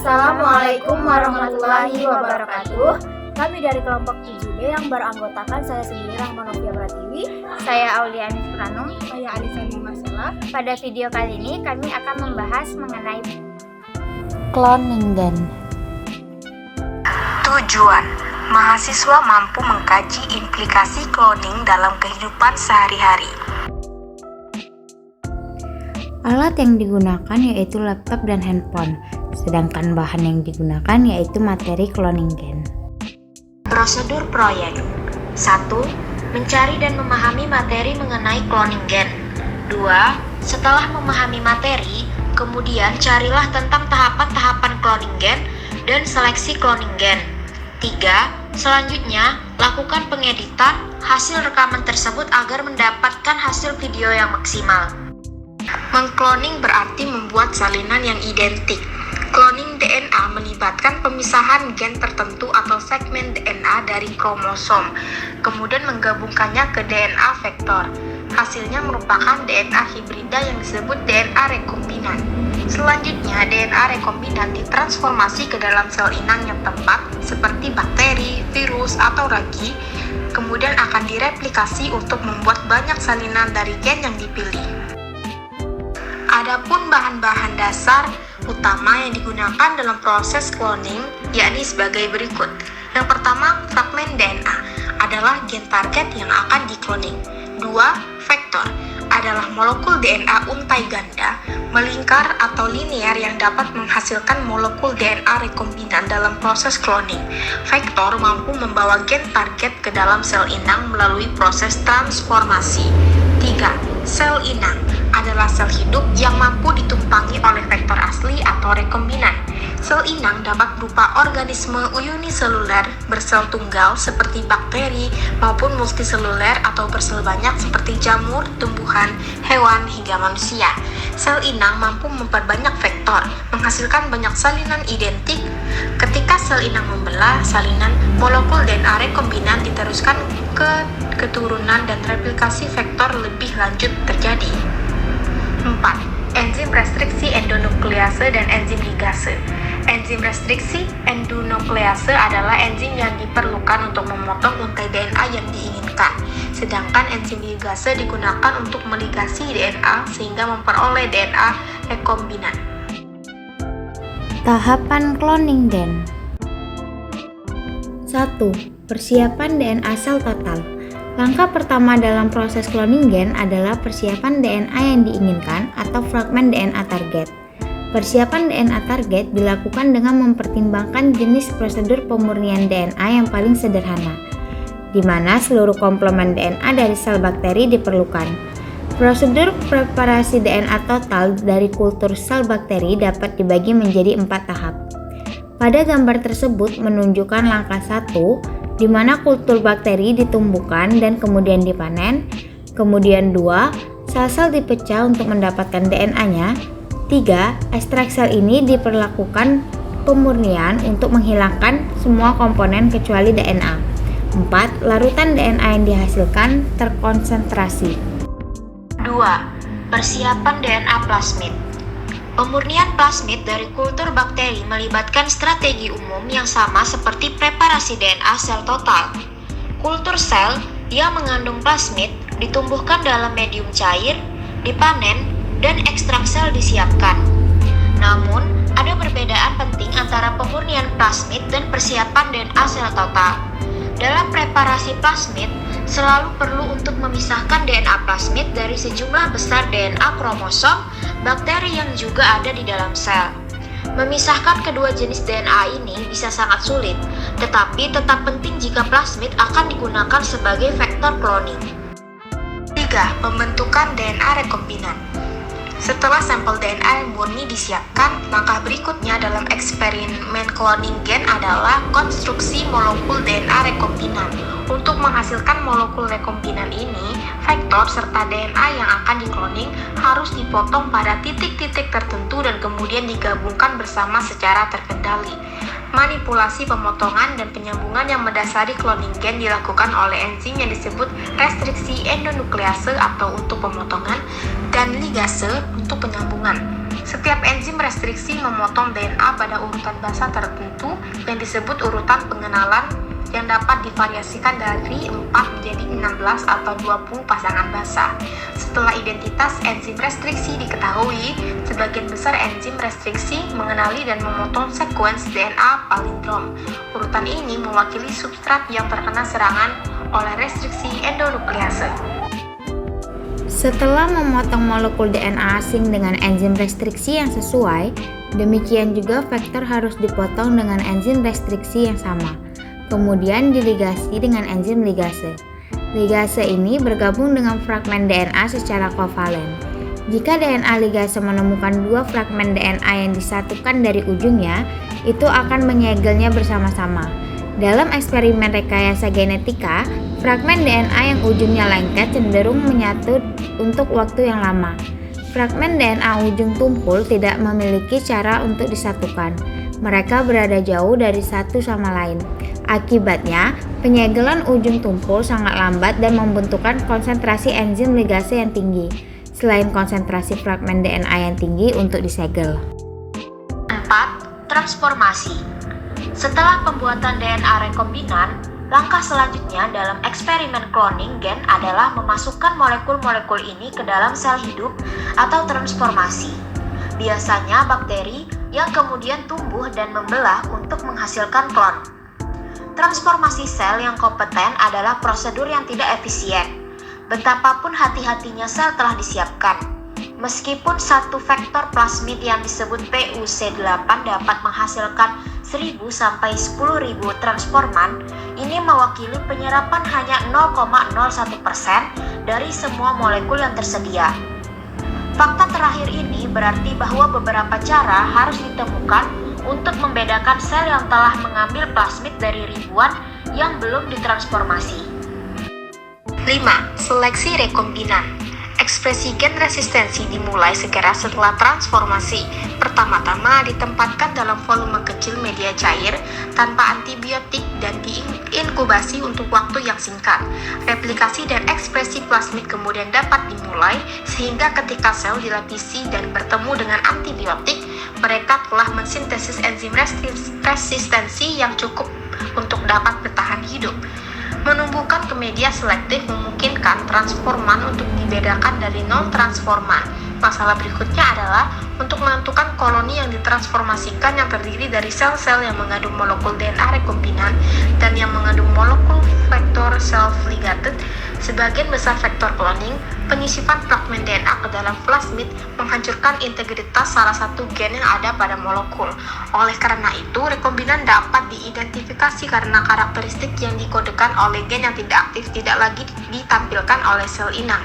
Assalamualaikum warahmatullahi wabarakatuh. Kami dari kelompok 7B yang beranggotakan saya sendiri Rahmanovia Pratiwi, saya Aulianis Pranum, saya Alisa Masela. Pada video kali ini kami akan membahas mengenai cloning gen. Tujuan: mahasiswa mampu mengkaji implikasi cloning dalam kehidupan sehari-hari. Alat yang digunakan yaitu laptop dan handphone, sedangkan bahan yang digunakan yaitu materi cloning gen. Prosedur proyek: 1. Mencari dan memahami materi mengenai cloning gen. 2. Setelah memahami materi, kemudian carilah tentang tahapan-tahapan cloning gen dan seleksi cloning gen. 3. Selanjutnya, lakukan pengeditan hasil rekaman tersebut agar mendapatkan hasil video yang maksimal. Mengkloning berarti membuat salinan yang identik. Cloning DNA melibatkan pemisahan gen tertentu atau segmen DNA dari kromosom, kemudian menggabungkannya ke DNA vektor. Hasilnya merupakan DNA hibrida yang disebut DNA rekombinan. Selanjutnya, DNA rekombinan ditransformasi ke dalam sel inang yang tepat, seperti bakteri, virus, atau ragi, kemudian akan direplikasi untuk membuat banyak salinan dari gen yang dipilih. Adapun bahan-bahan dasar utama yang digunakan dalam proses cloning yakni sebagai berikut. Yang pertama, fragmen DNA adalah gen target yang akan dikloning. 2. Vektor adalah molekul DNA untai ganda, melingkar atau linear yang dapat menghasilkan molekul DNA rekombinan dalam proses cloning. Vektor mampu membawa gen target ke dalam sel inang melalui proses transformasi. 3. Sel inang adalah sel hidup yang mampu ditumpangi oleh vektor asli atau rekombinan. Sel inang dapat berupa organisme uniseluler bersel tunggal seperti bakteri maupun multiseluler atau bersel banyak seperti jamur, tumbuhan, hewan, hingga manusia. Sel inang mampu memperbanyak vektor, menghasilkan banyak salinan identik. Ketika sel inang membelah, salinan molekul DNA rekombinan diteruskan ke keturunan dan replikasi vektor lebih lanjut terjadi. 4. Enzim restriksi endonuklease dan enzim ligase. Enzim restriksi endonuklease adalah enzim yang diperlukan untuk memotong untai DNA yang diinginkan, sedangkan enzim ligase digunakan untuk meligasi DNA sehingga memperoleh DNA rekombinan. Tahapan cloning gen. 1. Persiapan DNA sel total. Langkah pertama dalam proses cloning gen adalah persiapan DNA yang diinginkan atau fragmen DNA target. Persiapan DNA target dilakukan dengan mempertimbangkan jenis prosedur pemurnian DNA yang paling sederhana, di mana seluruh komplemen DNA dari sel bakteri diperlukan. Prosedur preparasi DNA total dari kultur sel bakteri dapat dibagi menjadi 4 tahap. Pada gambar tersebut menunjukkan langkah 1, di mana kultur bakteri ditumbuhkan dan kemudian dipanen. Kemudian 2, sel-sel dipecah untuk mendapatkan DNA-nya. 3, ekstrak sel ini diperlakukan pemurnian untuk menghilangkan semua komponen kecuali DNA. 4, larutan DNA yang dihasilkan terkonsentrasi. 2. Persiapan DNA plasmid. Pemurnian plasmid dari kultur bakteri melibatkan strategi umum yang sama seperti preparasi DNA sel total. Kultur sel yang mengandung plasmid ditumbuhkan dalam medium cair, dipanen, dan ekstrak sel disiapkan. Namun, ada perbedaan penting antara pemurnian plasmid dan persiapan DNA sel total. Dalam preparasi plasmid, selalu perlu untuk memisahkan DNA plasmid dari sejumlah besar DNA kromosom bakteri yang juga ada di dalam sel. Memisahkan kedua jenis DNA ini bisa sangat sulit, tetapi tetap penting jika plasmid akan digunakan sebagai vektor cloning. 3. Pembentukan DNA rekombinan. Setelah sampel DNA yang murni disiapkan, langkah berikutnya dalam eksperimen cloning gen adalah konstruksi molekul DNA rekombinan. Untuk menghasilkan molekul rekombinan ini, vektor serta DNA yang akan dikloning harus dipotong pada titik-titik tertentu dan kemudian digabungkan bersama secara terkendali. Manipulasi pemotongan dan penyambungan yang mendasari cloning gen dilakukan oleh enzim yang disebut restriksi endonuklease atau untuk pemotongan dan ligase untuk penyambungan. Setiap enzim restriksi memotong DNA pada urutan basa tertentu yang disebut urutan pengenalan yang dapat divariasikan dari 4 menjadi 16 atau 20 pasangan basa. Setelah identitas enzim restriksi diketahui, sebagian besar enzim restriksi mengenali dan memotong sekuens DNA palindrom. Urutan ini mewakili substrat yang terkena serangan oleh restriksi endonuklease. Setelah memotong molekul DNA asing dengan enzim restriksi yang sesuai, demikian juga vektor harus dipotong dengan enzim restriksi yang sama. Kemudian diligasi dengan enzim ligase. Ligase ini bergabung dengan fragmen DNA secara kovalen. Jika DNA ligase menemukan dua fragmen DNA yang disatukan dari ujungnya, itu akan menyegelnya bersama-sama. Dalam eksperimen rekayasa genetika, fragmen DNA yang ujungnya lengket cenderung menyatu untuk waktu yang lama. Fragmen DNA ujung tumpul tidak memiliki cara untuk disatukan. Mereka berada jauh dari satu sama lain. Akibatnya, penyegelan ujung tumpul sangat lambat dan membutuhkan konsentrasi enzim ligase yang tinggi, selain konsentrasi fragmen DNA yang tinggi untuk disegel. 4. Transformasi. Setelah pembuatan DNA rekombinan, langkah selanjutnya dalam eksperimen cloning gen adalah memasukkan molekul-molekul ini ke dalam sel hidup atau transformasi. Biasanya bakteri yang kemudian tumbuh dan membelah untuk menghasilkan klon. Transformasi sel yang kompeten adalah prosedur yang tidak efisien. Betapapun hati-hatinya sel telah disiapkan. Meskipun satu vektor plasmid yang disebut PUC8 dapat menghasilkan 1000 sampai 10.000 transforman, ini mewakili penyerapan hanya 0,01% dari semua molekul yang tersedia. Fakta terakhir ini berarti bahwa beberapa cara harus ditemukan untuk membedakan sel yang telah mengambil plasmid dari ribuan yang belum ditransformasi. 5. Seleksi rekombinan. Ekspresi gen resistensi dimulai segera setelah transformasi. Pertama-tama ditempatkan dalam volume kecil media cair tanpa antibiotik dan diinkubasi untuk waktu yang singkat. Replikasi dan ekspresi plasmid kemudian dapat dimulai sehingga ketika sel dilapisi dan bertemu dengan antibiotik, mereka telah mensintesis enzim resistensi yang cukup untuk dapat bertahan hidup. Menumbuhkan ke media selektif memungkinkan transforman untuk dibedakan dari non-transforman. Masalah berikutnya adalah untuk menentukan koloni yang ditransformasikan yang terdiri dari sel-sel yang mengandung molekul DNA rekombinan dan yang mengandung molekul vektor self-ligated. Sebagian besar vektor cloning, penyisipan fragmen DNA ke dalam plasmid menghancurkan integritas salah satu gen yang ada pada molekul. Oleh karena itu, rekombinan dapat diidentifikasi karena karakteristik yang dikodekan oleh gen yang tidak aktif tidak lagi ditampilkan oleh sel inang.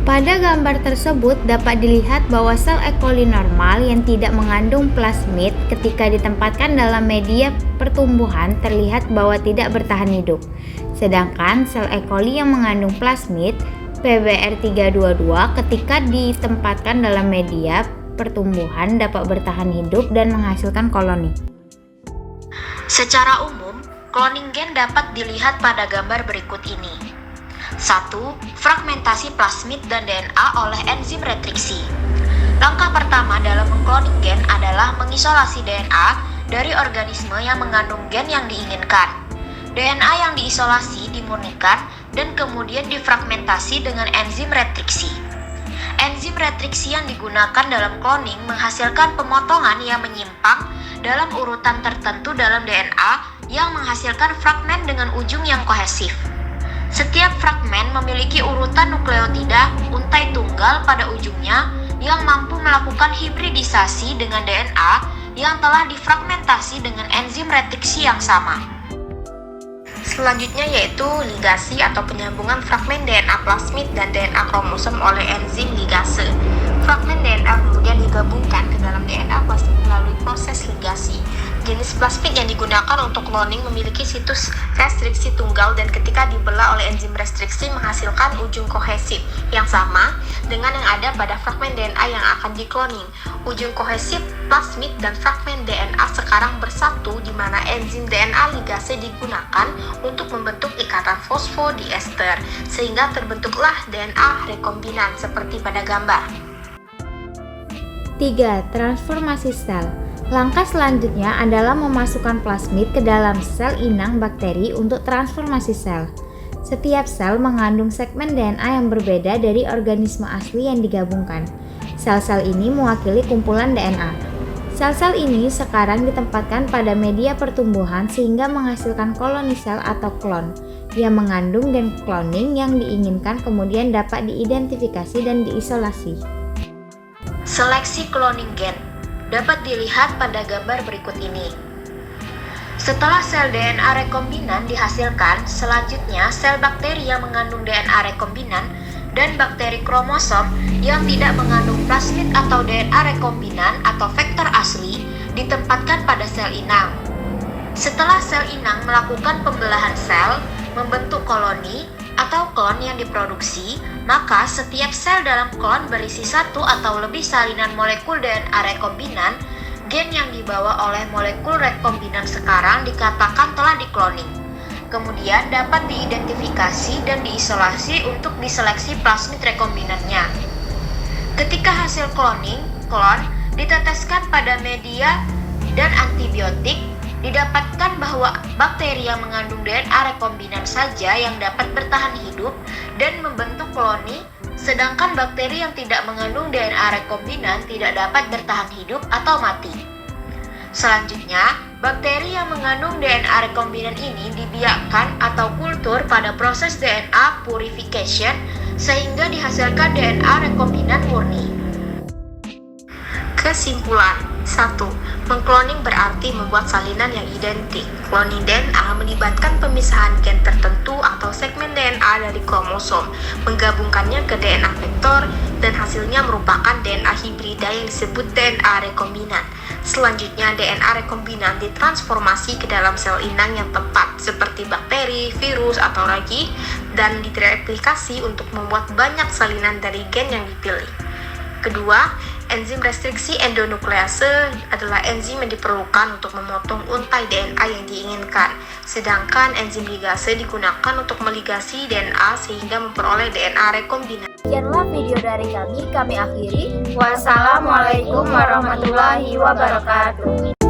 Pada gambar tersebut dapat dilihat bahwa sel E. coli normal yang tidak mengandung plasmid ketika ditempatkan dalam media pertumbuhan terlihat bahwa tidak bertahan hidup. Sedangkan sel E. coli yang mengandung plasmid PBR322 ketika ditempatkan dalam media pertumbuhan dapat bertahan hidup dan menghasilkan koloni. Secara umum, cloning gen dapat dilihat pada gambar berikut ini. 1. Fragmentasi plasmid dan DNA oleh enzim retriksi. Langkah pertama dalam mengkloning gen adalah mengisolasi DNA dari organisme yang mengandung gen yang diinginkan. DNA yang diisolasi dimurnikan dan kemudian difragmentasi dengan enzim retriksi. Enzim retriksi yang digunakan dalam cloning menghasilkan pemotongan yang menyimpang dalam urutan tertentu dalam DNA yang menghasilkan fragmen dengan ujung yang kohesif. Setiap fragmen memiliki urutan nukleotida untai tunggal pada ujungnya yang mampu melakukan hibridisasi dengan DNA yang telah difragmentasi dengan enzim retriksi yang sama. Selanjutnya yaitu ligasi atau penyambungan fragmen DNA plasmid dan DNA kromosom oleh enzim ligase. Fragmen DNA kemudian digabungkan ke dalam DNA plasmid melalui proses ligasi. Jenis plasmid yang digunakan untuk cloning memiliki situs restriksi tunggal dan ketika dibelah oleh enzim restriksi menghasilkan ujung kohesif yang sama dengan yang ada pada fragmen DNA yang akan dikloning. Ujung kohesif plasmid dan fragmen DNA sekarang bersatu di mana enzim DNA ligase digunakan untuk membentuk ikatan fosfodiester sehingga terbentuklah DNA rekombinan seperti pada gambar. 3. Transformasi sel. Langkah selanjutnya adalah memasukkan plasmid ke dalam sel inang bakteri untuk transformasi sel. Setiap sel mengandung segmen DNA yang berbeda dari organisme asli yang digabungkan. Sel-sel ini mewakili kumpulan DNA. Sel-sel ini sekarang ditempatkan pada media pertumbuhan sehingga menghasilkan koloni sel atau klon yang mengandung gen cloning yang diinginkan kemudian dapat diidentifikasi dan diisolasi. Seleksi cloning gen dapat dilihat pada gambar berikut ini. Setelah sel DNA rekombinan dihasilkan, selanjutnya sel bakteri yang mengandung DNA rekombinan dan bakteri kromosom yang tidak mengandung plasmid atau DNA rekombinan atau vektor asli ditempatkan pada sel inang. Setelah sel inang melakukan pembelahan sel, membentuk koloni atau klon yang diproduksi, maka setiap sel dalam klon berisi satu atau lebih salinan molekul DNA rekombinan. Gen yang dibawa oleh molekul rekombinan sekarang dikatakan telah dikloning. Kemudian dapat diidentifikasi dan diisolasi untuk diseleksi plasmid rekombinannya. Ketika hasil cloning, klon diteteskan pada media dan antibiotik, didapatkan bahwa bakteri yang mengandung DNA rekombinan saja yang dapat bertahan hidup dan membentuk koloni, sedangkan bakteri yang tidak mengandung DNA rekombinan tidak dapat bertahan hidup atau mati. Selanjutnya, bakteri yang mengandung DNA rekombinan ini dibiakkan atau kultur pada proses DNA purification sehingga dihasilkan DNA rekombinan murni. Kesimpulan 1. Mengkloning berarti membuat salinan yang identik. Cloning DNA melibatkan pemisahan gen tertentu atau segmen DNA dari kromosom, menggabungkannya ke DNA vektor, dan hasilnya merupakan DNA hibrida yang disebut DNA rekombinan. Selanjutnya, DNA rekombinan ditransformasi ke dalam sel inang yang tepat, seperti bakteri, virus, atau ragi, dan direplikasi untuk membuat banyak salinan dari gen yang dipilih. Kedua, enzim restriksi endonuklease adalah enzim yang diperlukan untuk memotong untai DNA yang diinginkan, sedangkan enzim ligase digunakan untuk meligasi DNA sehingga memperoleh DNA rekombinan. Sekianlah video dari kami akhiri. Wassalamualaikum warahmatullahi wabarakatuh.